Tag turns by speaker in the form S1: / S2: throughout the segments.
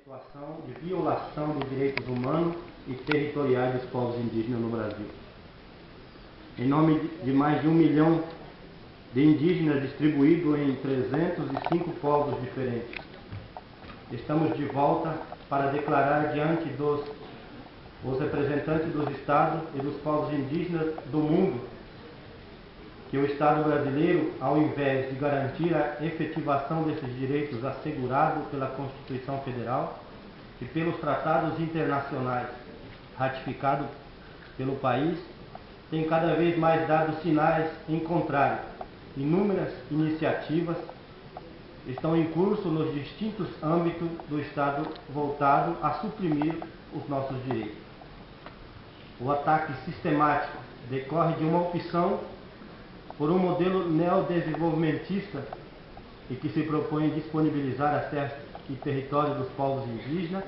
S1: situação de violação dos direitos humanos e territoriais dos povos indígenas no Brasil. Em nome de mais de 1 milhão de indígenas distribuídos em 305 povos diferentes, estamos de volta para declarar diante os representantes dos Estados e dos povos indígenas do mundo que o Estado brasileiro, ao invés de garantir a efetivação desses direitos assegurados pela Constituição Federal e pelos tratados internacionais ratificados pelo país, tem cada vez mais dado sinais em contrário. Inúmeras iniciativas estão em curso nos distintos âmbitos do Estado voltado a suprimir os nossos direitos. O ataque sistemático decorre de uma opção por um modelo neodesenvolvimentista e que se propõe disponibilizar as terras e territórios dos povos indígenas,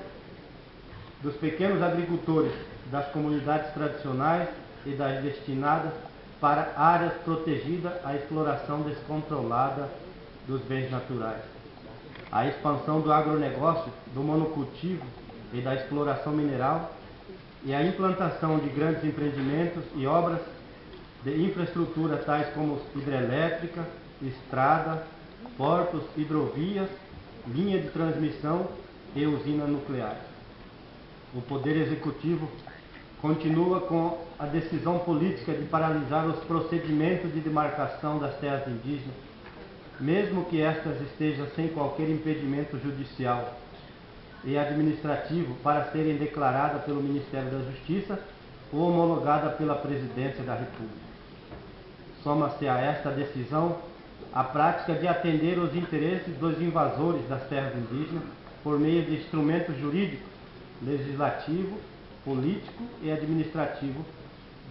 S1: dos pequenos agricultores, das comunidades tradicionais e das destinadas para áreas protegidas à exploração descontrolada dos bens naturais. A expansão do agronegócio, do monocultivo e da exploração mineral e a implantação de grandes empreendimentos e obras de infraestrutura tais como hidrelétrica, estrada, portos, hidrovias, linha de transmissão e usinas nucleares. O Poder Executivo continua com a decisão política de paralisar os procedimentos de demarcação das terras indígenas, mesmo que estas estejam sem qualquer impedimento judicial e administrativo para serem declaradas pelo Ministério da Justiça ou homologadas pela Presidência da República. Soma-se a esta decisão a prática de atender os interesses dos invasores das terras indígenas por meio de instrumentos jurídicos, legislativo, político e administrativo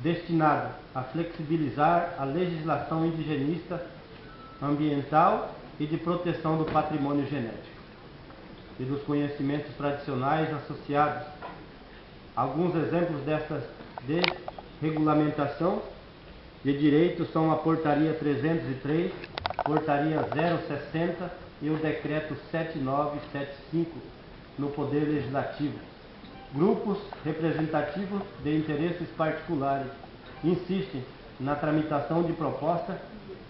S1: destinado a flexibilizar a legislação indigenista, ambiental e de proteção do patrimônio genético e dos conhecimentos tradicionais associados. Alguns exemplos desta desregulamentação de direitos são a Portaria 303, Portaria 060 e o Decreto 7975 no Poder Legislativo. Grupos representativos de interesses particulares insistem na tramitação de proposta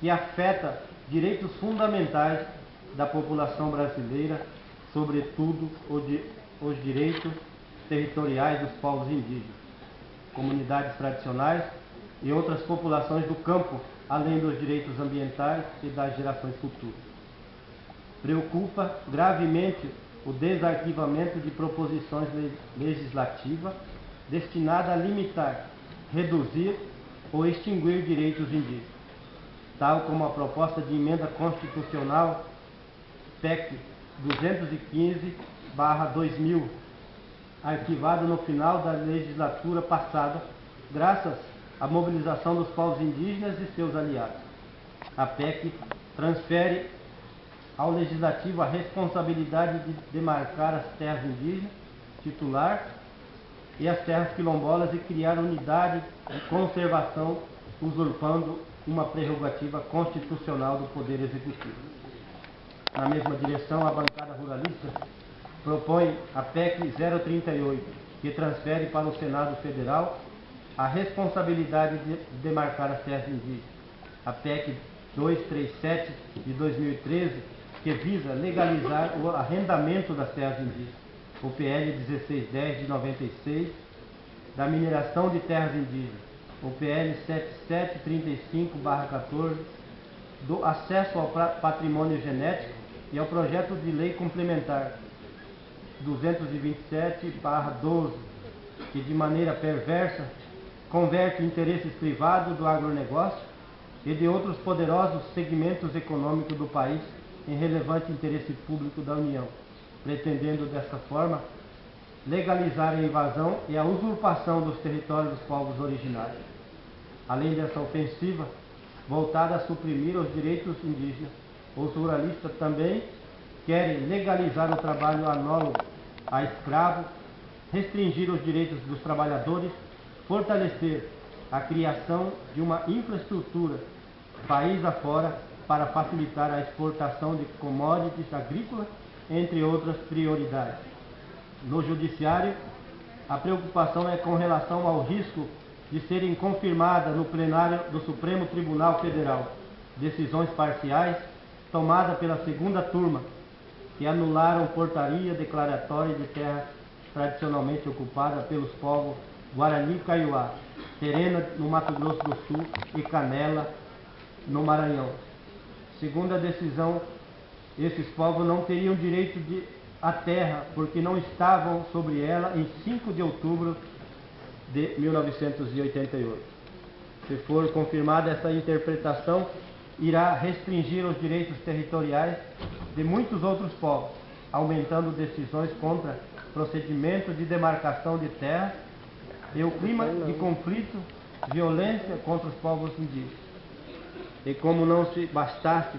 S1: que afeta direitos fundamentais da população brasileira, sobretudo os direitos territoriais dos povos indígenas, comunidades tradicionais e outras populações do campo, além dos direitos ambientais e das gerações futuras. Preocupa gravemente o desarquivamento de proposições legislativas destinadas a limitar, reduzir ou extinguir direitos indígenas, tal como a proposta de emenda constitucional PEC 215/2000, arquivada no final da legislatura passada, graças à mobilização dos povos indígenas e seus aliados. A PEC transfere ao Legislativo a responsabilidade de demarcar as terras indígenas titular e as terras quilombolas e criar unidade de conservação, usurpando uma prerrogativa constitucional do Poder Executivo. Na mesma direção, a bancada ruralista propõe a PEC 038, que transfere para o Senado Federal a responsabilidade de demarcar as terras indígenas. A PEC 237 de 2013, que visa legalizar o arrendamento das terras indígenas. O PL 1610 de 96, da mineração de terras indígenas. O PL 7735/14, do acesso ao patrimônio genético, e ao projeto de lei complementar 227/12, que de maneira perversa converte interesses privados do agronegócio e de outros poderosos segmentos econômicos do país em relevante interesse público da União, pretendendo dessa forma legalizar a invasão e a usurpação dos territórios dos povos originários. Além dessa ofensiva voltada a suprimir os direitos indígenas, os ruralistas também querem legalizar o trabalho análogo a escravo, restringir os direitos dos trabalhadores, fortalecer a criação de uma infraestrutura país afora para facilitar a exportação de commodities agrícolas, entre outras prioridades. No Judiciário, a preocupação é com relação ao risco de serem confirmadas no plenário do Supremo Tribunal Federal decisões parciais tomadas pela segunda turma, que anularam portaria declaratória de terra tradicionalmente ocupada pelos povos Guarani e Kaiowá, Terena no Mato Grosso do Sul e Canela no Maranhão. Segundo a decisão, esses povos não teriam direito à terra porque não estavam sobre ela em 5 de outubro de 1988. Se for confirmada essa interpretação, irá restringir os direitos territoriais de muitos outros povos, aumentando decisões contra procedimentos de demarcação de terra e o clima de conflito, violência contra os povos indígenas. E como não se bastasse,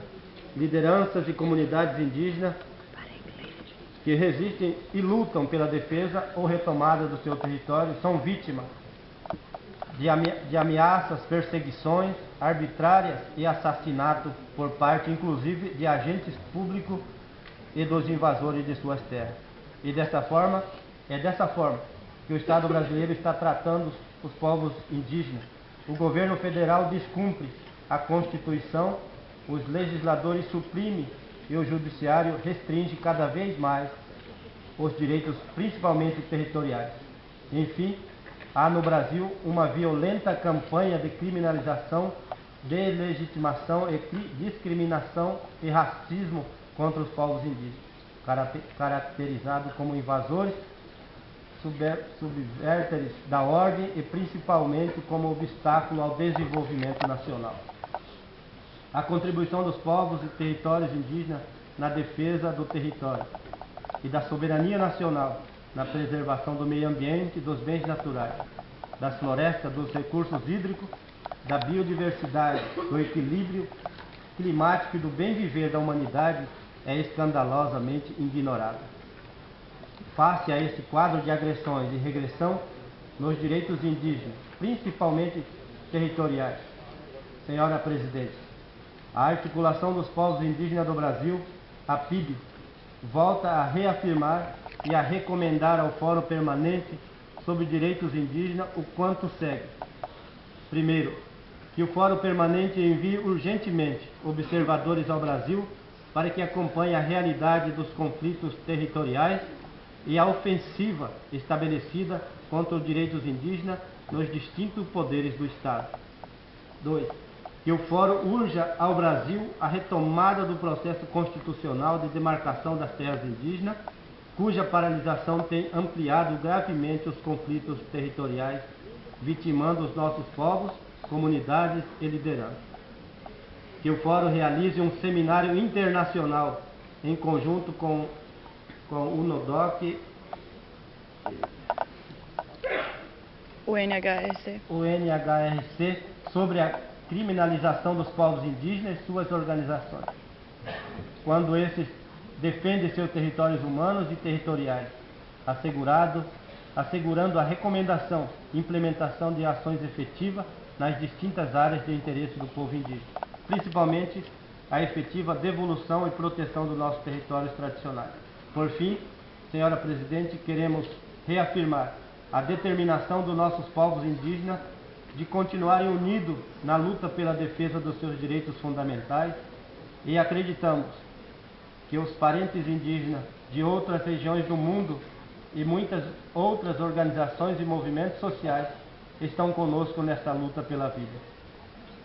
S1: lideranças e comunidades indígenas que resistem e lutam pela defesa ou retomada do seu território são vítimas de ameaças, perseguições arbitrárias e assassinato por parte, inclusive, de agentes públicos e dos invasores de suas terras. E dessa forma que o Estado brasileiro está tratando os povos indígenas. O governo federal descumpre a Constituição, os legisladores suprimem e o Judiciário restringe cada vez mais os direitos, principalmente territoriais. Enfim, há no Brasil uma violenta campanha de criminalização, deslegitimação e discriminação e racismo contra os povos indígenas, caracterizados como invasores, subvertores da ordem e principalmente como obstáculo ao desenvolvimento nacional. A contribuição dos povos e territórios indígenas na defesa do território e da soberania nacional, na preservação do meio ambiente, dos bens naturais, das florestas, dos recursos hídricos, da biodiversidade, do equilíbrio climático e do bem viver da humanidade é escandalosamente ignorada. Face a esse quadro de agressões e regressão nos direitos indígenas, principalmente territoriais, Senhora Presidente, a Articulação dos Povos Indígenas do Brasil, a PIB, volta a reafirmar e a recomendar ao Fórum Permanente sobre Direitos Indígenas o quanto segue. Primeiro, que o Fórum Permanente envie urgentemente observadores ao Brasil para que acompanhem a realidade dos conflitos territoriais e a ofensiva estabelecida contra os direitos indígenas nos distintos poderes do Estado. 2. Que o Fórum urja ao Brasil a retomada do processo constitucional de demarcação das terras indígenas, cuja paralisação tem ampliado gravemente os conflitos territoriais, vitimando os nossos povos, comunidades e lideranças. Que o Fórum realize um seminário internacional em conjunto com o UNODOC, UNHRC, sobre a criminalização dos povos indígenas e suas organizações, quando esses defendem seus territórios humanos e territoriais, assegurando a recomendação e implementação de ações efetivas nas distintas áreas de interesse do povo indígena, principalmente a efetiva devolução e proteção dos nossos territórios tradicionais. Por fim, Senhora Presidente, queremos reafirmar a determinação dos nossos povos indígenas de continuarem unidos na luta pela defesa dos seus direitos fundamentais e acreditamos que os parentes indígenas de outras regiões do mundo e muitas outras organizações e movimentos sociais estão conosco nesta luta pela vida.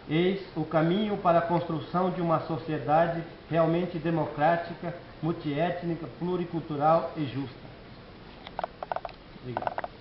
S1: Eis o caminho para a construção de uma sociedade realmente democrática, multiétnica, pluricultural e justa. Obrigado.